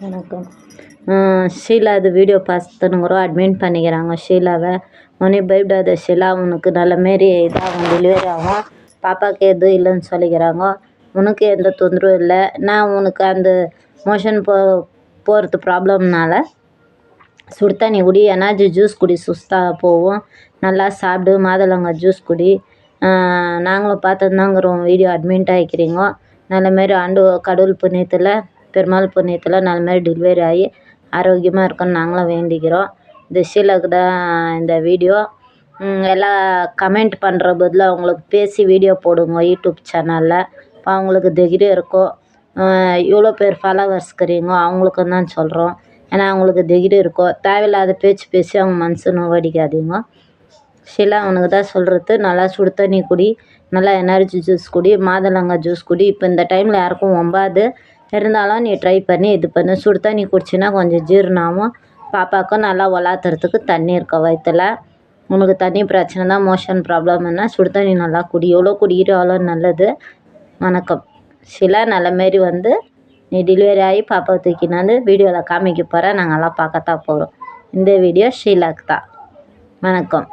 வணக்கம். ஷீலா இது video பார்த்துனுங்கிறோம். Admit பண்ணிக்கிறாங்க ஷீலாவை. ஒன்றும் பயப்படாத ஷீலா, உனக்கு நல்ல மாரி இதாகும், டெலிவரி ஆகும். பாப்பாவுக்கு எதுவும் இல்லைன்னு சொல்லிக்கிறாங்க. உனக்கு எந்த தொந்தரவும் இல்லை. நான் உனக்கு அந்த மோஷன் போகிறது ப்ராப்ளம்னால சுடு தண்ணி குடி, எனர்ஜி ஜூஸ் குடி, சுஸ்தாக போவோம். நல்லா சாப்பிடு, மாதுளங்காய் ஜூஸ் குடி. நாங்களும் பார்த்துருந்தாங்கிறோம் வீடியோ அட்மிட் ஆகிக்கிறீங்க. நல்ல மாரி கடவுள் புண்ணியத்தில், பெருமாள் புண்ணியத்தில் நல்ல மாதிரி டெலிவரி ஆகி ஆரோக்கியமாக இருக்குன்னு நாங்களும் வேண்டிக்கிறோம். இந்த ஷீலாவுக்கு தான் இந்த வீடியோ. எல்லாம் கமெண்ட் பண்ணுற பதில் அவங்களுக்கு பேசி வீடியோ போடுங்க யூடியூப் சேனலில். இப்போ அவங்களுக்கு தைரியம் இருக்கும். இவ்வளோ பேர் ஃபாலோவர்ஸ் இருக்கிறீங்க, அவங்களுக்கும் தான் சொல்கிறோம். ஏன்னா அவங்களுக்கு தைரியம் இருக்கும். தேவையில்லாத பேச்சு பேசி அவங்க மனசு நோவடிக்காதீங்க. ஷீலா, உனக்கு தான் சொல்கிறது. நல்லா சுடு தண்ணி குடி, நல்லா எனர்ஜி ஜூஸ் குடி, மாதுளங்காய் ஜூஸ் குடி. இப்போ இந்த டைமில் யாருக்கும் ஒம்பாது இருந்தாலும் நீ ட்ரை பண்ணி இது பண்ணு. சுடு தண்ணி குடிச்சின்னா கொஞ்சம் ஜீரணமாகும். பாப்பாவுக்கும் நல்லா வளாத்துறதுக்கு தண்ணி இருக்க வயிற்றுல. உனக்கு தண்ணி பிரச்சனை தான், மோஷன் ப்ராப்ளம்னா சுடு தண்ணி நல்லா குடி. எவ்வளோ குடிக்கிறோ அவ்வளோ நல்லது. வணக்கம். ஷீலா, நல்ல மாரி வந்து நீ டெலிவரி ஆகி பாப்பாவை தூக்கினாந்து வீடியோவில் காமிக்க போகிறேன். நாங்கள்லாம் பார்க்கத்தான் போகிறோம். இந்த வீடியோ ஷீலாக்கு தான். வணக்கம்.